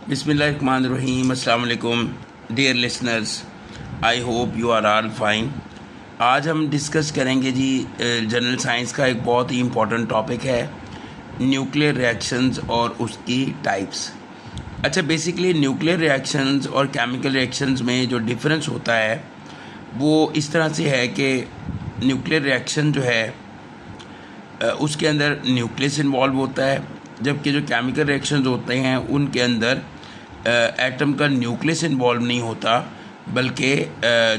बिस्मिल्लाहिर्रहमानिर्रहीम। अस्सलाम वालेकुम dear listeners, I hope you are all fine. आज हम डिस्कस करेंगे जी जनरल साइंस का एक बहुत ही इम्पोर्टेंट टॉपिक है न्यूक्लियर रिएक्शंस और उसकी टाइप्स। अच्छा, बेसिकली न्यूक्लियर रिएक्शंस और केमिकल रिएक्शंस में जो डिफरेंस होता है वो इस तरह से है कि न्यूक्लियर रिएक्शन जो है उसके अंदर न्यूक्लियस इन्वॉल्व होता है, जबकि जो केमिकल रिएक्शंस होते हैं उनके अंदर एटम का न्यूक्लियस इन्वॉल्व नहीं होता, बल्कि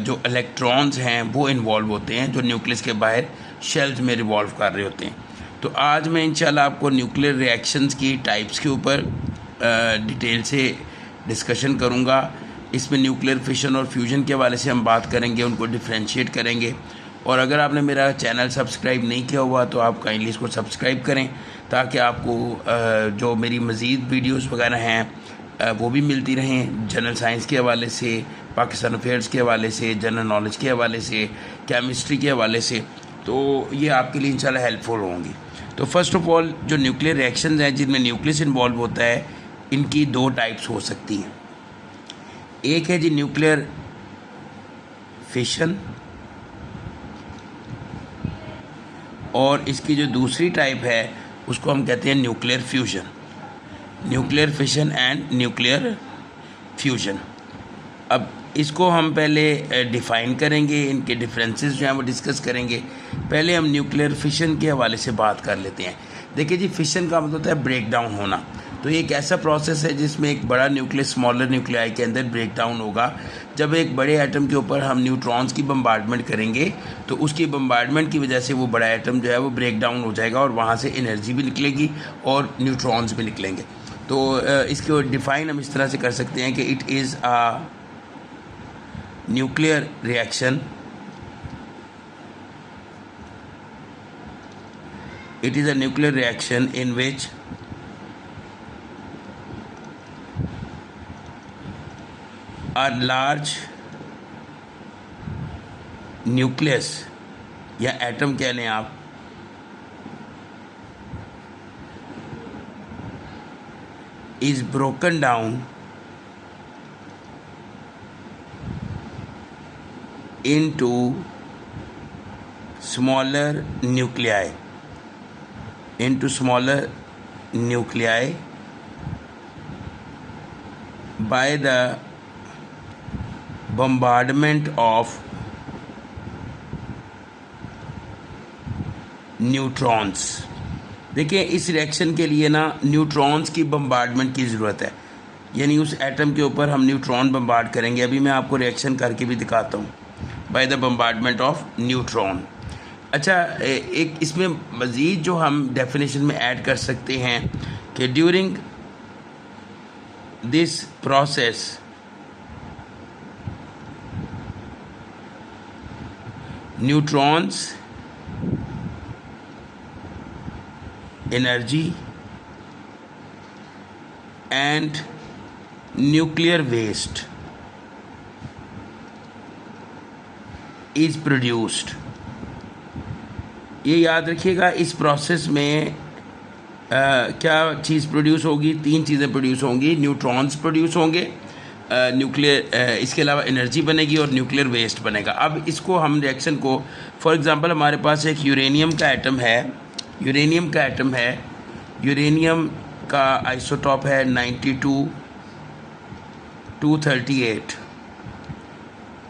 जो इलेक्ट्रॉन्स हैं वो इन्वॉल्व होते हैं जो न्यूक्लियस के बाहर शेल्स में रिवॉल्व कर रहे होते हैं। तो आज मैं इंशाल्लाह आपको न्यूक्लियर रिएक्शंस की टाइप्स के ऊपर डिटेल से डिस्कशन करूँगा। इसमें न्यूक्लियर फिशन और फ्यूजन के हवाले से हम बात करेंगे, उनको डिफ्रेंशिएट करेंगे। और अगर आपने मेरा चैनल सब्सक्राइब नहीं किया हुआ तो आप काइंडली इसको सब्सक्राइब करें ताकि आपको जो मेरी मज़ीद वीडियोस वगैरह हैं वो भी मिलती रहें, जनरल साइंस के हवाले से, पाकिस्तान अफेयर्स के हवाले से, जनरल नॉलेज के हवाले से, केमिस्ट्री के हवाले से। तो ये आपके लिए इंशाल्लाह हेल्पफुल होंगी। तो फर्स्ट ऑफ ऑल, जो न्यूक्लियर रिएक्शंस हैं जिनमें न्यूक्लियस इन्वॉल्व होता है, इनकी दो टाइप्स हो सकती हैं। एक है जी न्यूक्लियर फिशन, और इसकी जो दूसरी टाइप है उसको हम कहते हैं nuclear fusion. Nuclear fission and nuclear fusion. अब इसको हम पहले डिफ़ाइन करेंगे, इनके डिफरेंसेस जो हैं वो डिस्कस करेंगे। पहले हम न्यूक्लियर फिशन के हवाले से बात कर लेते हैं। देखिए जी, फिशन का मतलब होता है ब्रेक डाउन होना। तो ये एक ऐसा प्रोसेस है जिसमें एक बड़ा न्यूक्लियस स्मॉलर न्यूक्लियाई के अंदर ब्रेक डाउन होगा। जब एक बड़े एटम के ऊपर हम न्यूट्रॉन्स की बम्बार्डमेंट करेंगे तो उसकी बम्बार्डमेंट की वजह से वो बड़ा एटम जो है वो ब्रेक डाउन हो जाएगा और वहाँ से एनर्जी भी निकलेगी और न्यूट्रॉन्स भी निकलेंगे। तो इसको डिफ़ाइन हम इस तरह से कर सकते हैं कि it is a nuclear reaction, it is a nuclear reaction in which a large nucleus या एटम कह लें आप, is broken down into smaller nuclei by the bombardment of neutrons. देखिए, इस रिएक्शन के लिए ना न्यूट्रॉन्स की बम्बार्डमेंट की ज़रूरत है, यानी उस एटम के ऊपर हम न्यूट्रॉन बम्बार्ड करेंगे। अभी मैं आपको रिएक्शन करके भी दिखाता हूँ, by the bombardment of neutron. अच्छा, एक इसमें मज़ीद जो हम डेफिनेशन में ऐड कर सकते हैं कि during this process neutrons energy and nuclear waste is produced. ये याद रखिएगा, इस प्रोसेस में क्या चीज़ प्रोड्यूस होगी? तीन चीज़ें प्रोड्यूस होंगी। न्यूट्रॉन्स प्रोड्यूस होंगे, न्यूक्लियर, इसके अलावा एनर्जी बनेगी और न्यूक्लियर वेस्ट बनेगा। अब इसको हम रिएक्शन को, फॉर एग्जांपल हमारे पास एक यूरेनियम का एटम है, यूरेनियम का आइसोटॉप है 92-238।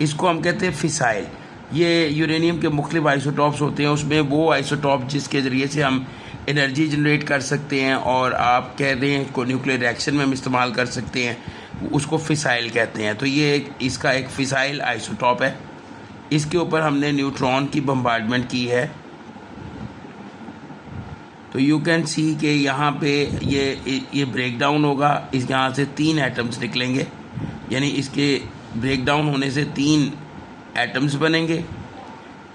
इसको हम कहते हैं फिसाइल। ये यूरेनियम के मुख्तलिफ आइसोटॉप्स होते हैं, उसमें वो आइसोटॉप जिसके ज़रिए से हम एनर्जी जनरेट कर सकते हैं और आप कह रहे हैं को न्यूक्लियर रिएक्शन में हम इस्तेमाल कर सकते हैं, उसको फिसाइल कहते हैं। तो ये इसका एक फिसाइल आइसोटॉप है। इसके ऊपर हमने न्यूट्रॉन की बम्बार्डमेंट की है। तो यू कैन सी कि यहाँ पे ये ब्रेक डाउन होगा, इस यहाँ से तीन एटम्स निकलेंगे, यानी इसके ब्रेक डाउन होने से तीन एटम्स बनेंगे,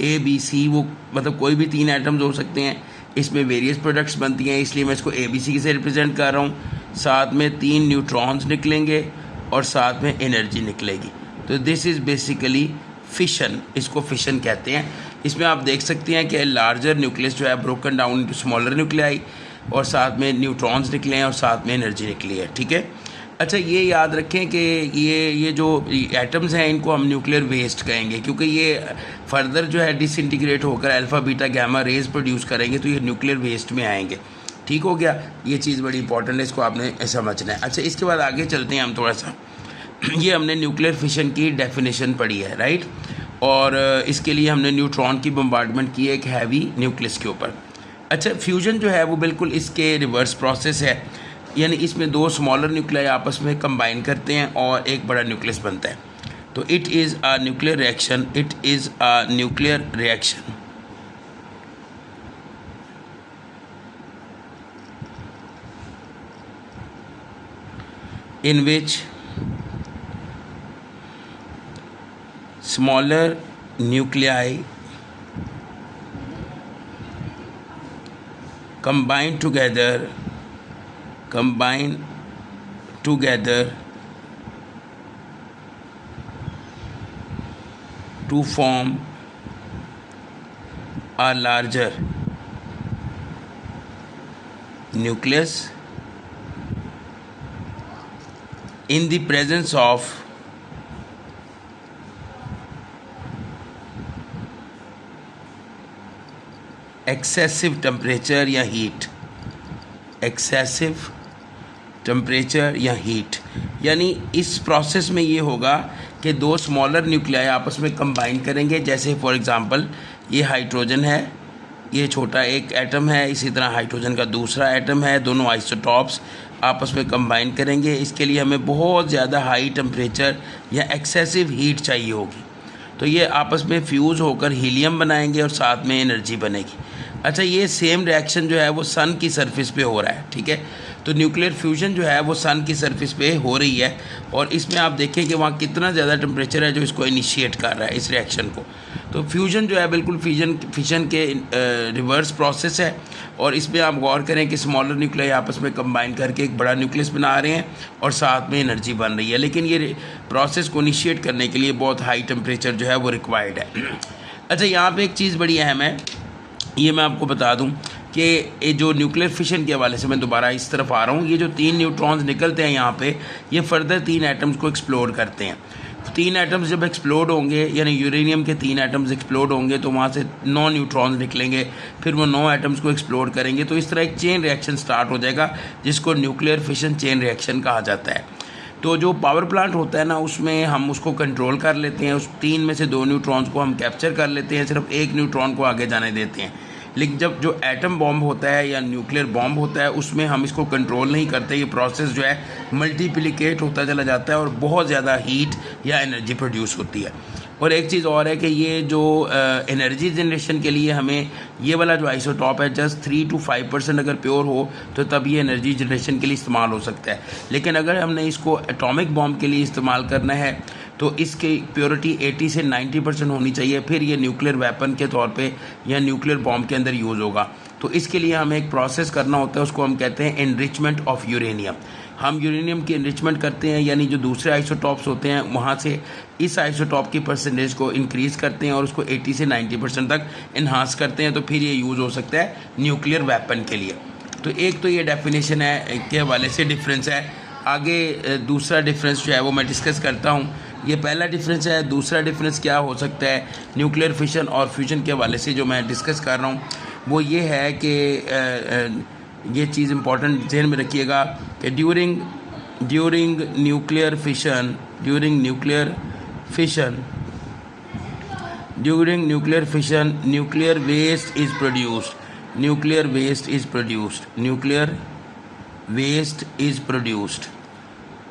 ए बी सी। वो मतलब कोई भी तीन एटम्स हो सकते हैं, इसमें वेरियस प्रोडक्ट्स बनती हैं, इसलिए मैं इसको ए बी सी से रिप्रेजेंट कर रहा हूँ। साथ में तीन न्यूट्रॉन्स निकलेंगे और साथ में एनर्जी निकलेगी। तो दिस इज़ बेसिकली फिशन, इसको फिशन कहते हैं। इसमें आप देख सकते हैं कि लार्जर न्यूक्लियस जो है broken down into smaller nuclei, और साथ में न्यूट्रॉन्स निकले हैं और साथ में एनर्जी निकली है। ठीक है। अच्छा, ये याद रखें कि ये जो एटम्स हैं इनको हम न्यूक्लियर वेस्ट कहेंगे, क्योंकि ये फर्दर जो है डिसइंटीग्रेट होकर alpha beta gamma rays produce करेंगे, तो ये न्यूक्लियर वेस्ट में आएंगे। ठीक हो गया, ये चीज़ बड़ी इंपॉर्टेंट है, इसको आपने समझना है। अच्छा, इसके बाद आगे चलते हैं हम थोड़ा सा। ये हमने न्यूक्लियर फिशन की डेफिनेशन पढ़ी है, राइट, और इसके लिए हमने न्यूट्रॉन की बम्बार्डमेंट की है एक हैवी न्यूक्लियस के ऊपर। अच्छा, फ्यूजन जो है वो बिल्कुल इसके रिवर्स प्रोसेस है, यानी इसमें दो स्मॉलर न्यूक्लियाई आपस में कंबाइन करते हैं और एक बड़ा न्यूक्लियस बनता है। तो it is a nuclear reaction, it is a nuclear reaction in which smaller nuclei combine together to form a larger nucleus in the presence of excessive temperature या heat, excessive टेम्परेचर या heat. यानी इस process में ये होगा कि दो smaller nuclei आपस में कंबाइन करेंगे। जैसे फॉर एग्जांपल ये हाइड्रोजन है, ये छोटा एक एटम है, इसी तरह हाइड्रोजन का दूसरा एटम है, दोनों आइसोटॉप्स आपस में कंबाइन करेंगे। इसके लिए हमें बहुत ज़्यादा हाई टेम्परेचर या एक्सेसिव हीट चाहिए होगी, तो ये आपस में फ्यूज़ होकर हीलियम बनाएंगे और साथ में एनर्जी बनेगी। अच्छा, ये सेम रिएक्शन जो है वो सन की सरफेस पे हो रहा है, ठीक है। तो न्यूक्लियर फ्यूजन जो है वो सन की सरफेस पे हो रही है, और इसमें आप देखें कि वहाँ कितना ज़्यादा टेम्परेचर है जो इसको इनिशिएट कर रहा है इस रिएक्शन को। तो फ्यूजन जो है बिल्कुल फिशन के रिवर्स प्रोसेस है, और इसमें आप गौर करें कि स्मॉलर न्यूक्लियाई आपस में कंबाइन करके एक बड़ा न्यूक्लियस बना रहे हैं और साथ में एनर्जी बन रही है। लेकिन ये प्रोसेस को इनिशिएट करने के लिए बहुत हाई टेम्परेचर जो है वो रिक्वायर्ड है। अच्छा, यहाँ पे एक चीज़ बड़ी अहम है, ये मैं आपको बता दूं कि ये जो न्यूक्लियर फिशन के हवाले से मैं दोबारा इस तरफ आ रहा हूँ, ये जो 3 न्यूट्रॉन्स निकलते हैं यहाँ पे, ये फर्दर 3 एटम्स को एक्सप्लोर करते हैं। 3 एटम्स जब एक्सप्लोड होंगे, यानी यूरेनियम के 3 एटम्स एक्सप्लोड होंगे, तो वहाँ से 9 न्यूट्रॉन्स निकलेंगे, फिर वो 9 एटम्स को एक्सप्लोड करेंगे। तो इस तरह एक चेन रिएक्शन स्टार्ट हो जाएगा, जिसको न्यूक्लियर फिशन चेन रिएक्शन कहा जाता है। तो जो पावर प्लांट होता है ना, उसमें हम उसको कंट्रोल कर लेते हैं, उस 3 में से 2 न्यूट्रॉन्स को हम कैप्चर कर लेते हैं, सिर्फ 1 न्यूट्रॉन को आगे जाने देते हैं। लेकिन जब जो एटम बॉम्ब होता है या न्यूक्लियर बॉम्ब होता है, उसमें हम इसको कंट्रोल नहीं करते, ये प्रोसेस जो है मल्टीप्लिकेट होता चला जाता है और बहुत ज़्यादा हीट या एनर्जी प्रोड्यूस होती है। और एक चीज़ और है कि ये जो एनर्जी जनरेशन के लिए हमें ये वाला जो आइसोटॉप है जस्ट 3 to 5% अगर प्योर हो तो तब ये एनर्जी जनरेशन के लिए इस्तेमाल हो सकता है। लेकिन अगर हमने इसको एटॉमिक बॉम्ब के लिए इस्तेमाल करना है तो इसकी प्योरिटी 80 से 90% होनी चाहिए, फिर ये न्यूक्लियर वेपन के तौर पे या न्यूक्लियर बॉम्ब के अंदर यूज़ होगा। तो इसके लिए हमें एक प्रोसेस करना होता है, उसको हम कहते हैं एनरिचमेंट ऑफ यूरेनियम। हम यूरेनियम की एनरिचमेंट करते हैं, यानी जो दूसरे आइसोटॉप्स होते हैं वहाँ से इस आइसोटॉप की परसेंटेज को इंक्रीज़ करते हैं और उसको 80 से 90% तक इन्हांस करते हैं, तो फिर ये यूज़ हो सकता है न्यूक्लियर वेपन के लिए। तो एक तो ये डेफिनेशन है के हवाले से डिफरेंस है। आगे दूसरा डिफरेंस जो है वो मैं डिस्कस करता हूँ। ये पहला डिफरेंस है। दूसरा डिफरेंस क्या हो सकता है न्यूक्लियर फिशन और फ्यूजन के हवाले से जो मैं डिस्कस कर रहा हूँ वो ये है कि ये चीज़ इंपॉर्टेंट ध्यान में रखिएगा कि during nuclear fission nuclear waste is produced.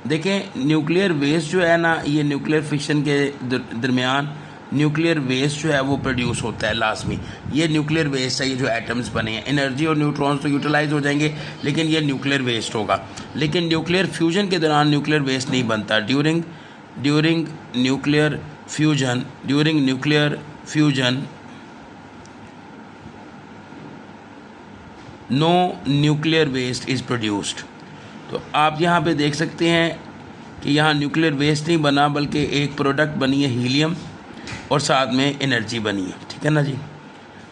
देखें, न्यूक्लियर वेस्ट जो है ना, ये न्यूक्लियर फिशन के दरमियान न्यूक्लियर वेस्ट जो है वो प्रोड्यूस होता है लाजमी। ये न्यूक्लियर वेस्ट है, ये जो एटम्स बने हैं, एनर्जी और न्यूट्रॉन्स तो यूटिलाइज हो जाएंगे लेकिन ये न्यूक्लियर वेस्ट होगा। लेकिन न्यूक्लियर फ्यूजन के दौरान न्यूक्लियर वेस्ट नहीं बनता। During nuclear fusion no nuclear waste is produced. तो आप यहाँ पे देख सकते हैं कि यहाँ न्यूक्लियर वेस्ट नहीं बना बल्कि एक प्रोडक्ट बनी है हीलियम और साथ में एनर्जी बनी है, ठीक है ना जी।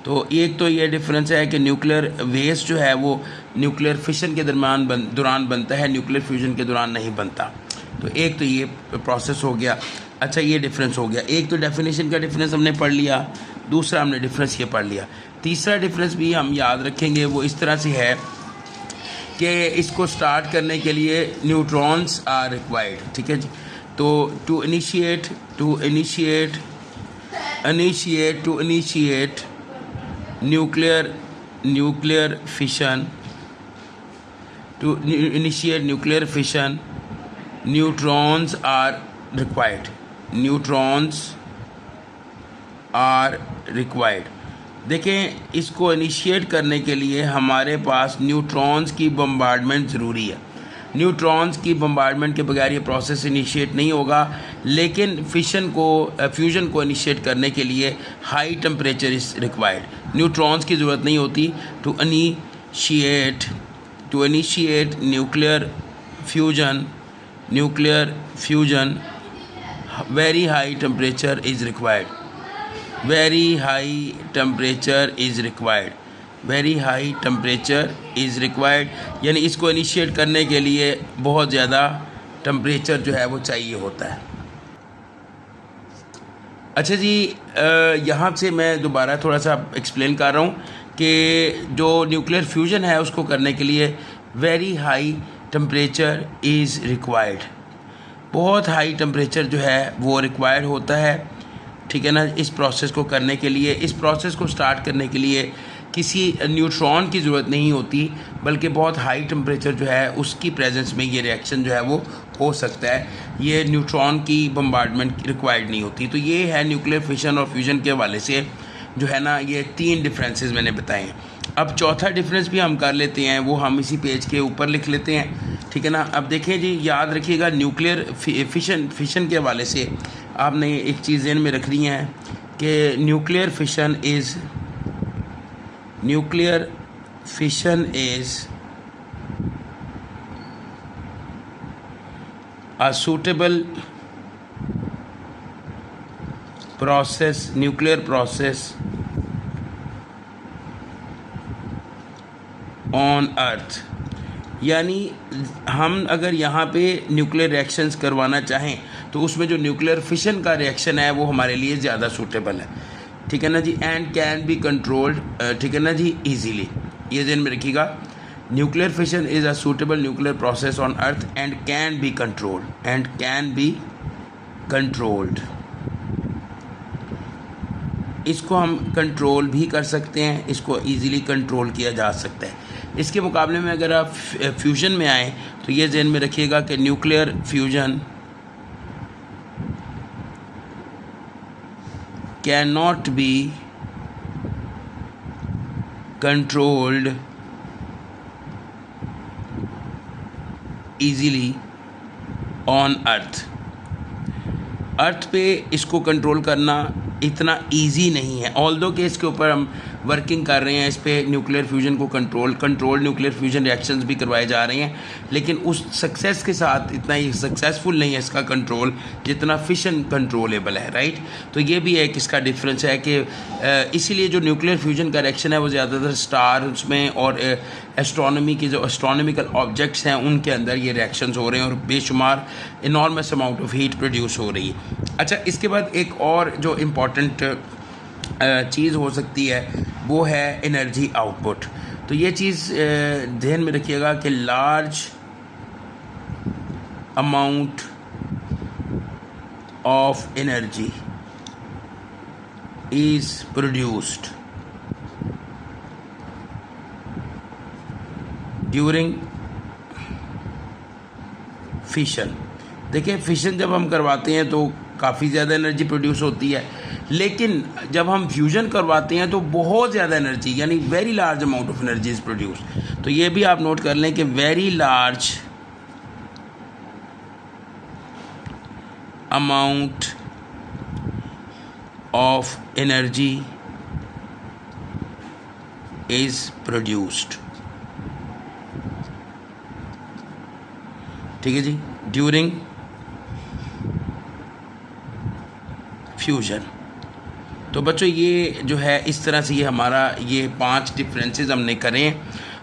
तो एक तो ये डिफरेंस है कि न्यूक्लियर वेस्ट जो है वो न्यूक्लियर फिशन के दौरान बनता है, न्यूक्लियर फ्यूजन के दौरान नहीं बनता। तो एक तो ये प्रोसेस हो गया। अच्छा, ये डिफरेंस हो गया। एक तो डेफिनेशन का डिफरेंस हमने पढ़ लिया, दूसरा हमने डिफरेंस ये पढ़ लिया। तीसरा डिफरेंस भी हम याद रखेंगे, वो इस तरह से है कि इसको स्टार्ट करने के लिए न्यूट्रॉन्स आर रिक्वायर्ड। ठीक है जी। तो to initiate nuclear fission, neutrons are required। देखें, इसको इनिशिएट करने के लिए हमारे पास न्यूट्रॉन्स की बम्बार्डमेंट ज़रूरी है। न्यूट्रॉन्स की बम्बार्डमेंट के बगैर ये प्रोसेस इनिशिएट नहीं होगा। लेकिन फ्यूजन को इनिशिएट करने के लिए high temperature is required. Neutrons की ज़रूरत नहीं होती to initiate nuclear fusion. Very high temperature is required. यानी इसको इनिशिएट करने के लिए बहुत ज़्यादा टेम्परेचर जो है वो चाहिए होता है। अच्छा जी, यहाँ से मैं दोबारा थोड़ा सा एक्सप्लेन कर रहा हूँ कि जो न्यूक्लियर फ्यूजन है उसको करने के लिए very high temperature is required. बहुत हाई टेम्परेचर जो है वो रिक्वायर्ड होता है। ठीक है ना। इस प्रोसेस को करने के लिए, इस प्रोसेस को स्टार्ट करने के लिए किसी न्यूट्रॉन की ज़रूरत नहीं होती, बल्कि बहुत हाई टेम्परेचर जो है उसकी प्रेजेंस में ये रिएक्शन जो है वो हो सकता है। ये न्यूट्रॉन की बम्बार्डमेंट रिक्वायर्ड नहीं होती। तो ये है न्यूक्लियर फिशन और फ्यूजन के हवाले से जो है ना, ये 3 डिफरेंसेस मैंने बताए हैं। अब चौथा डिफरेंस भी हम कर लेते हैं, वो हम इसी पेज के ऊपर लिख लेते हैं। ठीक है ना। अब देखें जी, याद रखिएगा न्यूक्लियर फिशन के हवाले से आपने एक चीज़ ज़हन में रखनी है कि nuclear fission is a suitable nuclear process on earth। यानी हम अगर यहाँ पे न्यूक्लियर रिएक्शंस करवाना चाहें तो उसमें जो न्यूक्लियर फिशन का रिएक्शन है वो हमारे लिए ज़्यादा सूटेबल है। ठीक है ना जी। एंड कैन बी कंट्रोल्ड, ठीक है ना जी, ईजीली। ये ध्यान में रखिएगा, nuclear fission is a suitable nuclear process on earth and can be controlled. इसको हम कंट्रोल भी कर सकते हैं, इसको ईज़िली कंट्रोल किया जा सकता है। इसके मुकाबले में अगर आप फ्यूजन में आएँ तो ये ध्यान में रखिएगा कि nuclear fusion can not be controlled easily on earth. Earth पे इसको कंट्रोल करना इतना इजी नहीं है, ऑल्दो कि इसके ऊपर हम वर्किंग कर रहे हैं, इस पे न्यूक्लियर फ्यूजन को कंट्रोल न्यूक्लियर फ्यूजन रिएक्शंस भी करवाए जा रहे हैं, लेकिन उस सक्सेस के साथ इतना ही सक्सेसफुल नहीं है इसका कंट्रोल जितना फिशन कंट्रोलेबल है। राइट। तो ये भी एक इसका डिफरेंस है कि इसीलिए जो न्यूक्लियर फ्यूजन का रिएक्शन है वो ज़्यादातर स्टार्स में और एस्ट्रोनॉमी की जो एस्ट्रोनॉमिकल ऑब्जेक्ट्स हैं उनके अंदर ये रिएक्शंस हो रहे हैं और बेशुमार enormous amount of heat produce हो रही है। अच्छा, इसके बाद एक और जो इम्पॉर्टेंट चीज़ हो सकती है वो है एनर्जी आउटपुट। तो ये चीज़ ध्यान में रखिएगा कि large amount of energy is produced during fission. देखिए, फिशन जब हम करवाते हैं तो काफ़ी ज़्यादा एनर्जी प्रोड्यूस होती है, लेकिन जब हम फ्यूजन करवाते हैं तो बहुत ज़्यादा एनर्जी, यानी very large amount of energy is produce. तो ये भी आप नोट कर लें कि very large amount of energy is produced. ठीक है जी, ड्यूरिंग फ्यूजन। तो बच्चों ये जो है इस तरह से ये हमारा ये 5 डिफरेंसेस हमने करें,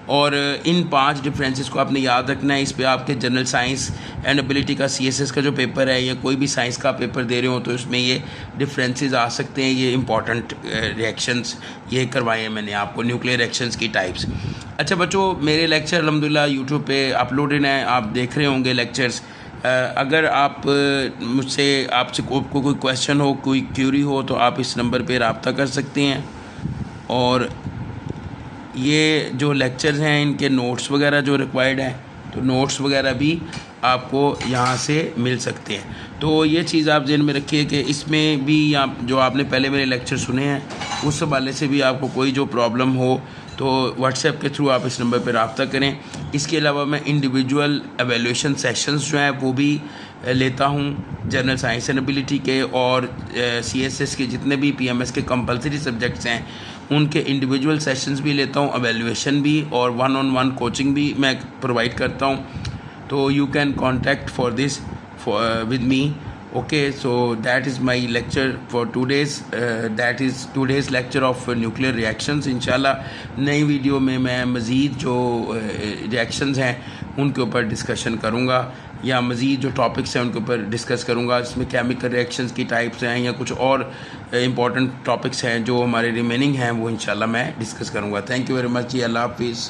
और इन 5 डिफरेंसेस को आपने याद रखना है। इस पे आपके जनरल साइंस एंड एबिलिटी का CSS का जो पेपर है या कोई भी साइंस का पेपर दे रहे हो तो इसमें ये डिफरेंसेस आ सकते हैं। ये इंपॉर्टेंट रिएक्शंस ये करवाए हैं मैंने आपको, न्यूक्लियर रिएक्शंस की टाइप्स। अच्छा बच्चों, मेरे लेक्चर अल्हम्दुलिल्लाह यूट्यूब पे अपलोडेड हैं, आप देख रहे होंगे लेक्चर्स। अगर आप मुझसे आपसे कोई क्वेश्चन हो, कोई क्यूरी हो, तो आप इस नंबर पे रब्ता कर सकते हैं। और ये जो लेक्चर्स हैं इनके नोट्स वगैरह जो रिक्वायर्ड हैं, तो नोट्स वगैरह भी आपको यहाँ से मिल सकते हैं। तो ये चीज़ आप ध्यान में रखिए कि इसमें भी आप जो आपने पहले मेरे लेक्चर सुने हैं उस हवाले से भी आपको कोई जो प्रॉब्लम हो तो व्हाट्सएप के थ्रू आप इस नंबर पर रब्ता करें। इसके अलावा मैं इंडिविजुअल एवेल्यूशन सेशंस जो हैं वो भी लेता हूँ जनरल साइंस एंड एबिलिटी के, और CSS के जितने भी PMS के कंपलसरी सब्जेक्ट्स हैं उनके इंडिविजुअल सेशंस भी लेता हूँ, एवेल्यूएशन भी, और 1-on-1 कोचिंग भी मैं प्रोवाइड करता हूँ। तो you can contact for this with me. Okay, so that is my lecture for today's, that is today's lecture of nuclear reactions. इंशाल्लाह नई वीडियो में मैं मज़ीद जो रिएक्शंस हैं उनके ऊपर डिस्कशन करूँगा, या मज़ीद जो टॉपिक्स हैं उनके ऊपर डिस्कस करूँगा। इसमें केमिकल रिएक्शंस की टाइप्स हैं या कुछ और इंपॉर्टेंट टॉपिक्स हैं जो हमारे रिमेनिंग हैं, वो इंशाल्लाह मैं डिस्कस करूँगा। थैंक यू वेरी मच जी, अल्लाह हाफिज़।